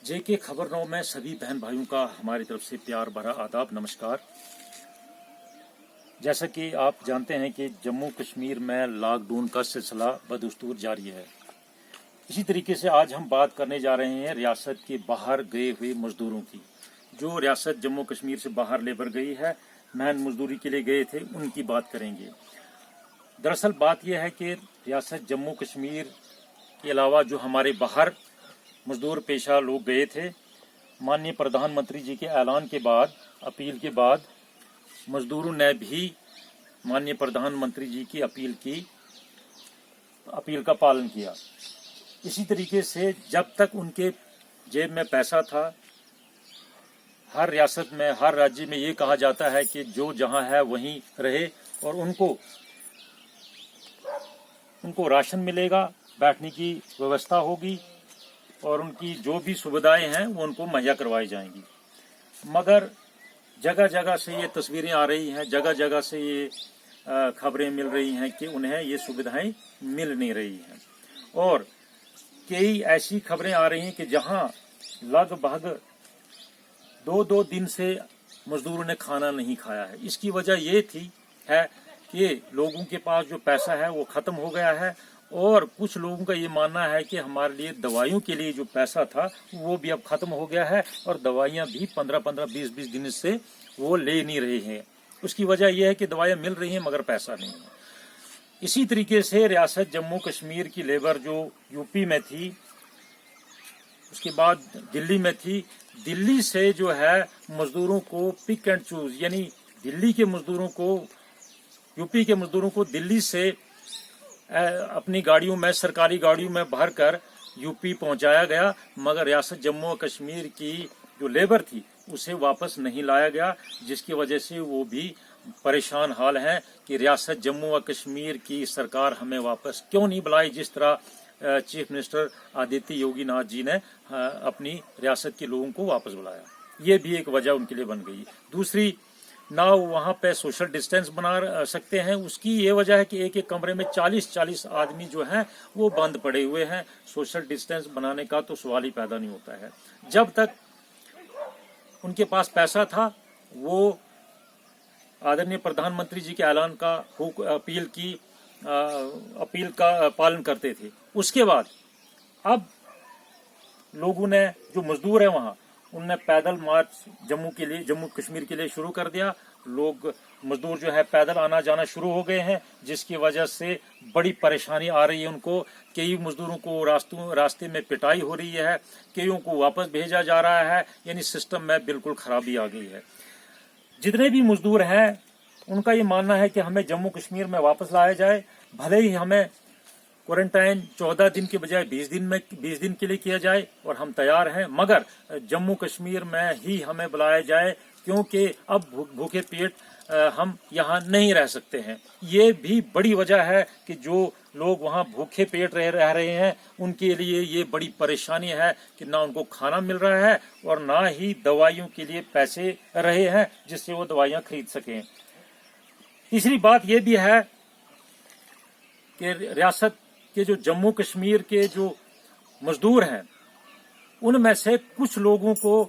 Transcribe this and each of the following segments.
जेके खबरनामा में सभी बहन भाइयों का हमारी तरफ से प्यार भरा आदाब, नमस्कार। जैसा कि आप जानते हैं कि जम्मू कश्मीर में लॉकडाउन का सिलसिला बदस्तूर जारी है। इसी तरीके से आज हम बात करने जा रहे हैं रियासत के बाहर गए हुए मजदूरों की। जो रियासत जम्मू कश्मीर से बाहर लेबर गई है, मेहनत मजदूरी के लिए गए थे, उनकी बात करेंगे। दरअसल बात यह है कि रियासत जम्मू कश्मीर के अलावा जो हमारे बाहर मजदूर पेशा लोग गए थे, माननीय प्रधानमंत्री जी के ऐलान के बाद, अपील के बाद मजदूरों ने भी माननीय प्रधानमंत्री जी की अपील का पालन किया। इसी तरीके से जब तक उनके जेब में पैसा था, हर रियासत में, हर राज्य में ये कहा जाता है कि जो जहां है वहीं रहे और उनको राशन मिलेगा, बैठने की व्यवस्था होगी और उनकी जो भी सुविधाएं हैं वो उनको मुहैया करवाई जाएंगी। मगर जगह जगह से ये तस्वीरें आ रही हैं, जगह जगह से ये खबरें मिल रही हैं कि उन्हें ये सुविधाएं मिल नहीं रही हैं। और कई ऐसी खबरें आ रही हैं कि जहां लगभग 2-2 दिन से मजदूरों ने खाना नहीं खाया है। इसकी वजह ये है कि लोगों के पास जो पैसा है वो खत्म हो गया है और कुछ लोगों का ये मानना है कि हमारे लिए दवाइयों के लिए जो पैसा था वो भी अब खत्म हो गया है और दवाइयां भी 15-15, 20-20 दिन से वो ले नहीं रहे हैं। उसकी वजह यह है कि दवाइयां मिल रही हैं मगर पैसा नहीं है। इसी तरीके से रियासत जम्मू कश्मीर की लेबर जो यूपी में थी, उसके बाद दिल्ली में थी, दिल्ली से जो है मजदूरों को पिक एंड चूज, यानी दिल्ली के मजदूरों को, यूपी के मजदूरों को दिल्ली से अपनी गाड़ियों में, सरकारी गाड़ियों में भरकर यूपी पहुंचाया गया, मगर रियासत जम्मू और कश्मीर की जो लेबर थी उसे वापस नहीं लाया गया, जिसकी वजह से वो भी परेशान हाल हैं कि रियासत जम्मू और कश्मीर की सरकार हमें वापस क्यों नहीं बुलाई, जिस तरह चीफ मिनिस्टर आदित्य योगी नाथ जी ने अपनी रियासत के लोगों को वापस बुलाया। ये भी एक वजह उनके लिए बन गई। दूसरी, ना वहाँ पे सोशल डिस्टेंस बना सकते हैं, उसकी ये वजह है कि एक एक कमरे में 40-40 आदमी जो हैं वो बंद पड़े हुए हैं। सोशल डिस्टेंस बनाने का तो सवाल ही पैदा नहीं होता है। जब तक उनके पास पैसा था वो आदरणीय प्रधानमंत्री जी के ऐलान का अपील का पालन करते थे। उसके बाद अब लोगों ने, जो मजदूर है वहाँ, उनने पैदल मार्च जम्मू कश्मीर के लिए शुरू कर दिया। लोग, मजदूर जो है पैदल आना जाना शुरू हो गए हैं, जिसकी वजह से बड़ी परेशानी आ रही है उनको। कई मजदूरों को रास्ते में पिटाई हो रही है, कईयों को वापस भेजा जा रहा है, यानी सिस्टम में बिल्कुल खराबी आ गई है। जितने भी मजदूर हैं उनका ये मानना है कि हमें जम्मू कश्मीर में वापस लाया जाए, भले ही हमें क्वारंटाइन 14 दिन के बजाय 20 दिन के लिए किया जाए और हम तैयार हैं, मगर जम्मू कश्मीर में ही हमें बुलाया जाए, क्योंकि अब भूखे पेट हम यहाँ नहीं रह सकते हैं। ये भी बड़ी वजह है कि जो लोग वहाँ भूखे पेट रह रहे हैं उनके लिए ये बड़ी परेशानी है कि ना उनको खाना मिल रहा है और ना ही दवाइयों के लिए पैसे रहे हैं जिससे वो दवाइयाँ खरीद सकें। तीसरी बात ये भी है कि रियासत के जो जम्मू कश्मीर के जो मजदूर हैं उनमें से कुछ लोगों को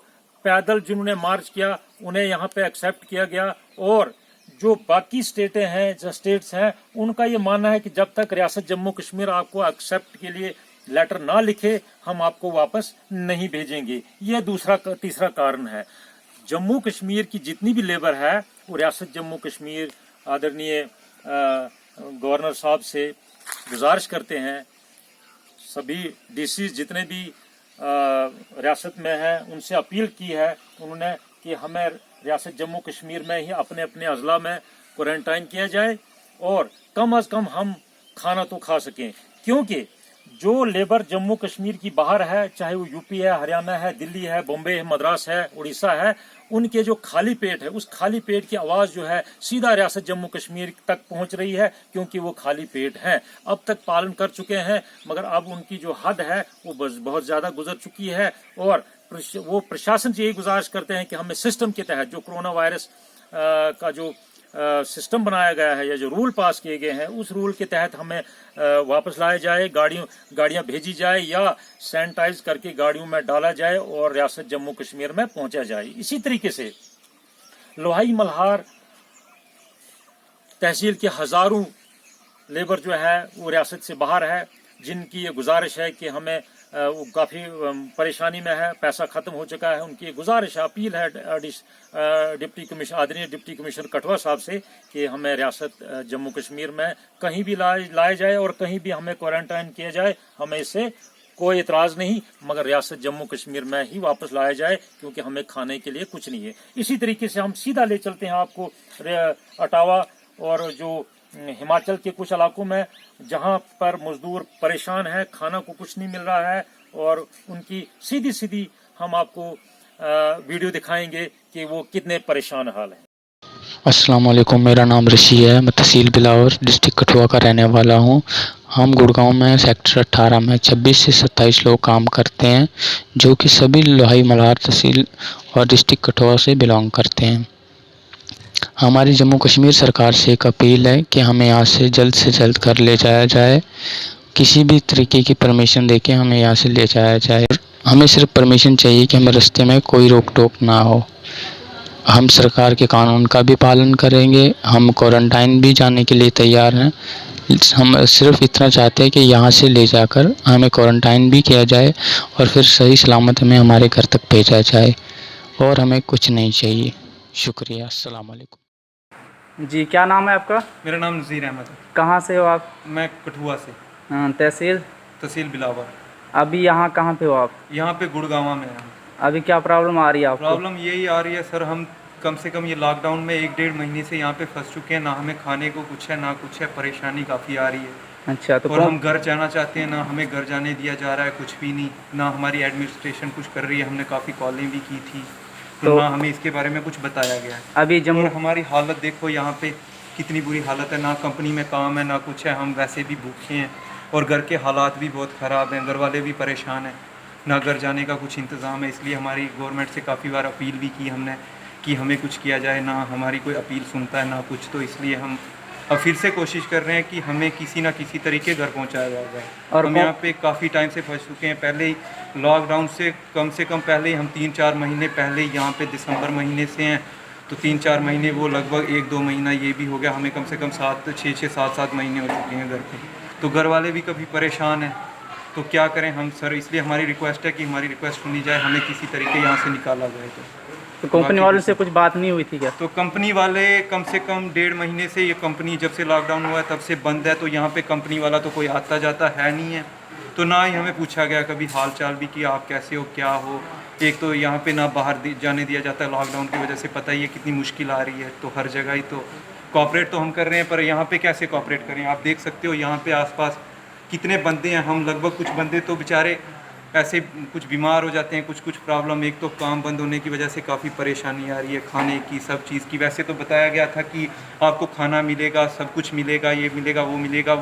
पैदल जिन्होंने मार्च किया उन्हें यहाँ पे एक्सेप्ट किया गया, और जो बाकी स्टेट्स हैं उनका ये मानना है कि जब तक रियासत जम्मू कश्मीर आपको एक्सेप्ट के लिए लेटर ना लिखे हम आपको वापस नहीं भेजेंगे। ये तीसरा कारण है। जम्मू कश्मीर की जितनी भी लेबर है वो रियासत जम्मू कश्मीर आदरणीय गवर्नर साहब से गुजारिश करते हैं, सभी डीसी जितने भी रियासत में हैं उनसे अपील की है उन्होंने कि हमें रियासत जम्मू कश्मीर में ही अपने अपने अजला में क्वारंटाइन किया जाए और कम अज कम हम खाना तो खा सकें। क्योंकि जो लेबर जम्मू कश्मीर की बाहर है, चाहे वो यूपी है, हरियाणा है, दिल्ली है, बॉम्बे है, मद्रास है, उड़ीसा है, उनके जो खाली पेट है, उस खाली पेट की आवाज जो है सीधा रियासत जम्मू कश्मीर तक पहुंच रही है, क्योंकि वो खाली पेट हैं। अब तक पालन कर चुके हैं मगर अब उनकी जो हद है वो बहुत ज्यादा गुजर चुकी है और वो प्रशासन से यही गुजारिश करते हैं कि हमें सिस्टम के तहत जो कोरोना वायरस का जो सिस्टम बनाया गया है या जो रूल पास किए गए हैं उस रूल के तहत हमें वापस लाया जाए, गाड़ियां भेजी जाए या सैनिटाइज करके गाड़ियों में डाला जाए और रियासत जम्मू कश्मीर में पहुंचा जाए। इसी तरीके से लोहाई मल्हार तहसील के हजारों लेबर जो है वो रियासत से बाहर है, जिनकी ये गुजारिश है कि हमें वो काफ़ी परेशानी में है, पैसा खत्म हो चुका है। उनकी गुजारिश अपील है डिप्टी कमिश्नर आदरणीय डिप्टी कमिश्नर कठुआ साहब से कि हमें रियासत जम्मू कश्मीर में कहीं भी लाया जाए और कहीं भी हमें क्वारंटाइन किया जाए, हमें इससे कोई इतराज़ नहीं, मगर रियासत जम्मू कश्मीर में ही वापस लाया जाए क्योंकि हमें खाने के लिए कुछ नहीं है। इसी तरीके से हम सीधा ले चलते हैं आपको अटावा और जो हिमाचल के कुछ इलाकों में जहां पर मजदूर परेशान है, खाना को कुछ नहीं मिल रहा है और उनकी सीधी सीधी हम आपको वीडियो दिखाएंगे कि वो कितने परेशान हाल हैं। अस्सलाम वालेकुम, मेरा नाम ऋषि है। मैं तहसील बिलावर डिस्ट्रिक्ट कठुआ का रहने वाला हूँ। हम गुड़गांव में सेक्टर 18 में 26 से 27 लोग काम करते हैं, जो कि सभी लोहाई मल्हार तहसील और डिस्ट्रिक्ट कठुआ से बिलोंग करते हैं। हमारी जम्मू कश्मीर सरकार से एक अपील है कि हमें यहाँ से जल्द कर ले जाया जाए। किसी भी तरीके की परमिशन देके हमें यहाँ से ले जाया जाए। हमें सिर्फ परमिशन चाहिए कि हमें रास्ते में कोई रोक टोक ना हो। हम सरकार के कानून का भी पालन करेंगे, हम क्वारंटाइन भी जाने के लिए तैयार हैं। हम सिर्फ इतना चाहते हैं कि यहाँ से ले जाकर हमें क्वारंटाइन भी किया जाए और फिर सही सलामत हमें हमारे घर तक भेजा जाए, और हमें कुछ नहीं चाहिए। शुक्रिया। अस्सलाम वालेकुम। जी, क्या नाम है आपका? मेरा नाम नज़ीर अहमद है। कहाँ से हो आप? मैं कठुआ से, तहसील बिलावर। अभी यहाँ कहाँ पे हो आप? यहाँ पे गुड़गांवा में है। अभी क्या प्रॉब्लम आ रही है आपको? प्रॉब्लम यही आ रही है सर, हम कम से कम ये लॉकडाउन में 1-1.5 महीने से यहाँ पे फंस चुके हैं। ना हमें खाने को कुछ है ना कुछ है, परेशानी काफ़ी आ रही है। अच्छा, तो और हम घर जाना चाहते हैं, ना हमें घर जाने दिया जा रहा है, कुछ भी नहीं। ना हमारी एडमिनिस्ट्रेशन कुछ कर रही है, हमने काफ़ी कॉलें भी की थी तो ना हमें इसके बारे में कुछ बताया गया है। अभी जम्मू और हमारी हालत देखो यहाँ पे कितनी बुरी हालत है, ना कंपनी में काम है ना कुछ है, हम वैसे भी भूखे हैं और घर के हालात भी बहुत ख़राब हैं, घर वाले भी परेशान हैं, ना घर जाने का कुछ इंतज़ाम है। इसलिए हमारी गवर्नमेंट से काफ़ी बार अपील भी की हमने कि हमें कुछ किया जाए, ना हमारी कोई अपील सुनता है ना कुछ। तो इसलिए हम अब फिर से कोशिश कर रहे हैं कि हमें किसी ना किसी तरीके घर पहुंचाया जाए। और हम यहाँ पे काफ़ी टाइम से फंस चुके हैं। पहले ही लॉकडाउन से कम पहले ही हम 3-4 महीने पहले ही यहाँ पे दिसंबर महीने से हैं, तो 3-4 महीने वो लगभग 1-2 महीना ये भी हो गया, हमें कम से कम 7 महीने हो चुके हैं घर पे। तो घर वाले भी कभी परेशान हैं, तो क्या करें हम सर। इसलिए हमारी रिक्वेस्ट है कि हमारी रिक्वेस्ट सुनी जाए, हमें किसी तरीके यहाँ से निकाला जाए। तो कंपनी वालों से कुछ बात नहीं हुई थी क्या? तो कंपनी वाले कम से कम 1.5 महीने से, ये कंपनी जब से लॉकडाउन हुआ है तब से बंद है, तो यहाँ पे कंपनी वाला तो कोई आता जाता है नहीं है। तो ना ही हमें पूछा गया कभी हाल चाल भी कि आप कैसे हो क्या हो। एक तो यहाँ पे ना बाहर जाने दिया जाता है, लॉकडाउन की वजह से पता ही है कितनी मुश्किल आ रही है। तो हर जगह ही तो कॉपरेट तो हम कर रहे हैं, पर यहाँ पे कैसे कॉपरेट करें। आप देख सकते हो यहाँ पे आसपास कितने बंदे हैं, हम लगभग कुछ बंदे तो बेचारे ऐसे कुछ बीमार हो जाते हैं, कुछ प्रॉब्लम। एक तो काम बंद होने की वजह से काफ़ी परेशानी आ रही है, खाने की सब चीज़ की। वैसे तो बताया गया था कि आपको खाना मिलेगा, सब कुछ मिलेगा, ये मिलेगा वो मिलेगा,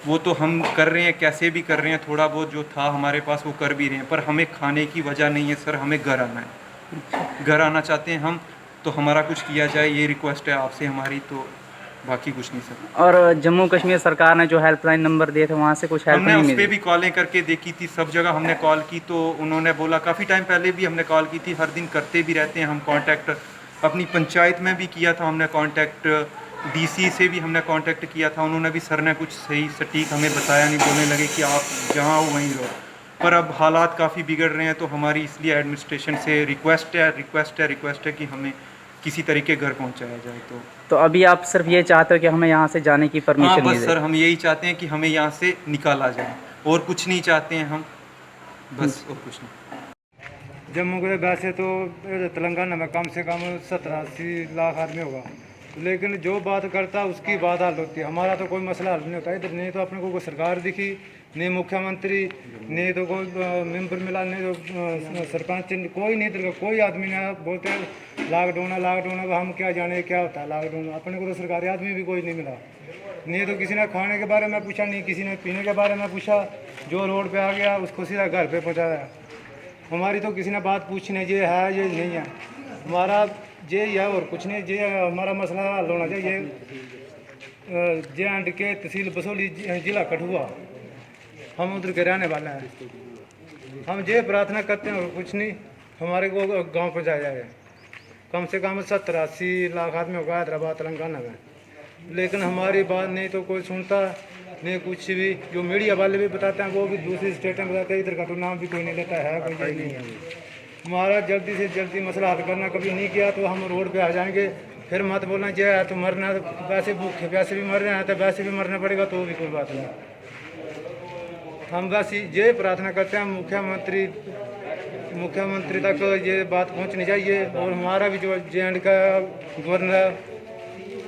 वो तो हम कर रहे हैं, कैसे भी कर रहे हैं, थोड़ा बहुत जो था हमारे पास वो कर भी रहे हैं। पर हमें खाने की वजह नहीं है सर, हमें घर आना है, घर आना चाहते हैं हम। तो हमारा कुछ किया जाए, ये रिक्वेस्ट है आपसे हमारी, तो बाकी कुछ नहीं सर। और जम्मू कश्मीर सरकार ने जो हेल्पलाइन नंबर दिए थे वहाँ से कुछ हेल्प नहीं मिली? हमने उस पर भी कॉलें करके देखी थी, सब जगह हमने कॉल की, तो उन्होंने बोला, काफ़ी टाइम पहले भी हमने कॉल की थी, हर दिन करते भी रहते हैं हम कांटेक्ट। अपनी पंचायत में भी किया था हमने कांटेक्ट, डीसी से भी हमने कांटेक्ट किया था, उन्होंने भी, सर ने कुछ सही सटीक हमें बताया नहीं, बोलने लगे कि आप जहाँ हो वहीं रहो। पर अब हालात काफ़ी बिगड़ रहे हैं, तो हमारी इसलिए एडमिनिस्ट्रेशन से रिक्वेस्ट है कि हमें किसी तरीके घर पहुंचाया जाए। तो अभी आप सिर्फ ये चाहते हो कि हमें यहाँ से जाने की परमिशन? हाँ बस सर, हम यही चाहते हैं कि हमें यहाँ से निकाला जाए, और कुछ नहीं चाहते हैं हम, बस और कुछ नहीं। जम्मू के वैसे तो तेलंगाना में कम से कम 70-80 लाख आदमी होगा, लेकिन जो बात करता उसकी बात हल होती है, हमारा तो कोई मसला हल नहीं होता इधर। नहीं तो अपने को कोई सरकार दिखी, नहीं मुख्यमंत्री, नहीं तो कोई मेंबर मिला, नहीं तो सरपंच, कोई नहीं, तो कोई आदमी नहीं। बोलते लॉकडाउन है, हम क्या जाने क्या होता है लॉकडाउन। अपने को तो सरकारी आदमी भी कोई नहीं मिला। नहीं तो किसी ने खाने के बारे में पूछा, नहीं किसी ने पीने के बारे में पूछा। जो रोड पे आ गया उसको सीधा घर पे पहुँचाया। हमारी तो किसी ने बात पूछी नहीं, ये है ये नहीं है। हमारा ये या और कुछ नहीं, ये हमारा मसला हल होना चाहिए। जे एंड के तहसील बसोली जिला कठुआ, हम उधर के रहने वाले हैं। हम ये प्रार्थना करते हैं और कुछ नहीं, हमारे को गांव पहुँचाया जाए। कम से कम 70-80 लाख आदमी होगा हैदराबाद तेलंगाना में, लेकिन हमारी बात नहीं तो कोई सुनता नहीं कुछ भी। जो मीडिया वाले भी बताते हैं वो भी दूसरी स्टेट में बताते हैं, इधर का तो नाम भी कोई नहीं लेता है, कोई यही नहीं है। हमारा जल्दी से जल्दी मसला हल करना, कभी नहीं किया तो हम रोड पे आ जाएंगे। फिर मत बोलना चाहिए तो मरना, वैसे भूखे वैसे भी मर रहे हैं तो वैसे भी मरना पड़ेगा, तो भी कोई बात नहीं। हम बस ये प्रार्थना करते हैं मुख्यमंत्री तक ये बात पहुंचनी चाहिए, और हमारा भी जो जे का गवर्नर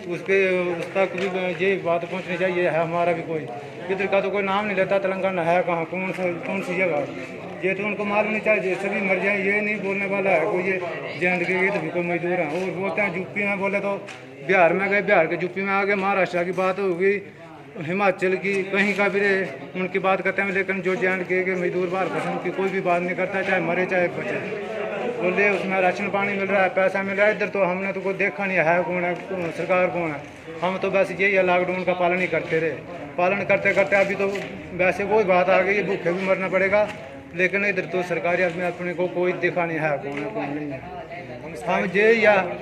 उस तक भी ये बात पहुंचनी चाहिए है। हमारा भी कोई इधर का तो कोई नाम नहीं लेता, तेलंगाना है कहाँ, कौन सी जगह, ये तो उनको मालूम नहीं चाहिए। सभी मर जाए, ये नहीं बोलने वाला है कोई ये जे के इधर भी कोई मजदूर हैं। और बोलते हैं यूपी में बोले तो बिहार में गए, बिहार के यूपी में आ गए, महाराष्ट्र की बात होगी, हिमाचल की कहीं का भी रहे उनकी बात करते हैं। लेकिन जो जे के मजदूर बाहर पसंद की कोई भी बात नहीं करता, चाहे मरे चाहे बचे। बोले उसमें राशन पानी मिल रहा है, पैसा मिल रहा है, इधर तो हमने तो कोई देखा नहीं है कौन है, सरकार कौन है। हम तो बस यही है, लॉकडाउन का पालन ही करते रहे। पालन करते करते अभी तो वैसे वही बात आ गई, भूखे भी मरना पड़ेगा। लेकिन इधर तो सरकारी आदमी अपने को कोई देखा नहीं है कौन है कौन नहीं है। हम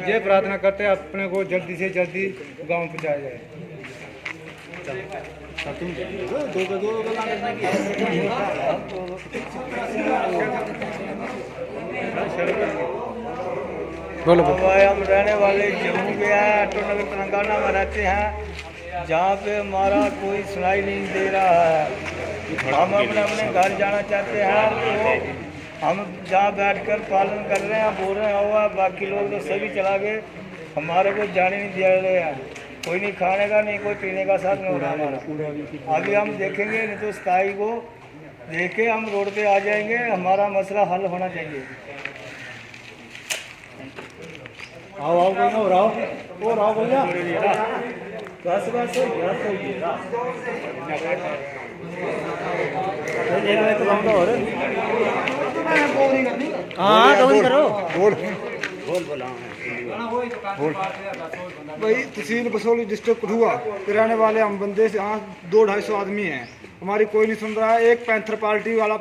ये प्रार्थना करते हैं अपने को जल्दी से जल्दी गाँव पहुँचाया जाए। बोलो हम रहने वाले जम्मू के हैं, ऑटोनगर तेलंगाना में रहते हैं, जहाँ पे हमारा कोई सुनाई नहीं दे रहा है। हम अपने अपने घर जाना चाहते हैं, तो हम जहाँ बैठकर पालन कर रहे हैं, बोल रहे हुआ, बाकी लोग तो सभी चला गए, हमारे को जाने नहीं दिया रहे हैं। कोई नहीं खाने का, नहीं कोई पीने का साथ नहीं हो रहा हमारा। अभी हम देखेंगे, नहीं तो स्थाई को देख के हम रोड पे आ जाएंगे। हमारा मसला हल होना चाहिए। आओ कोई और आओ भैया, बस बस हाँ तो नहीं करो बोल भाई। तहसील बसोली डिस्ट्रिक्ट कठुआ के रहने वाले हम बंदे से यहाँ 200-250 आदमी हैं। हमारी कोई नहीं सुन रहा है। एक पैंथर पार्टी वाला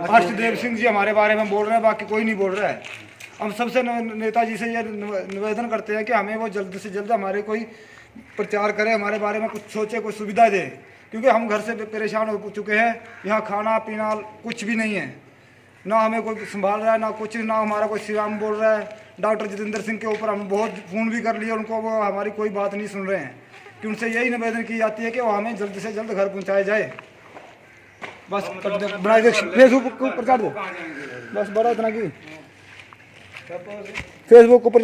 हर्षदेव सिंह जी हमारे बारे में बोल रहे हैं, बाकी कोई नहीं बोल रहा है। हम सबसे नेताजी से ये निवेदन करते हैं कि हमें वो जल्द से जल्द हमारे कोई प्रचार करे, हमारे बारे में कुछ सोचे, कोई सुविधा दे, क्योंकि हम घर से परेशान हो चुके हैं। यहाँ खाना पीना कुछ भी नहीं है, ना हमें कोई संभाल रहा है, ना कुछ, ना हमारा कोई श्रीराम बोल रहा है। डॉक्टर जितेंद्र सिंह के ऊपर हम बहुत फ़ोन भी कर लिए, उनको वो हमारी कोई बात नहीं सुन रहे हैं। कि उनसे यही निवेदन की जाती है कि वो हमें जल्द से जल्द घर पहुँचाया जाए। बस बना दे, फेसबुक को प्रचार दो, बस बड़ा इतना की फेसबुक ऊपर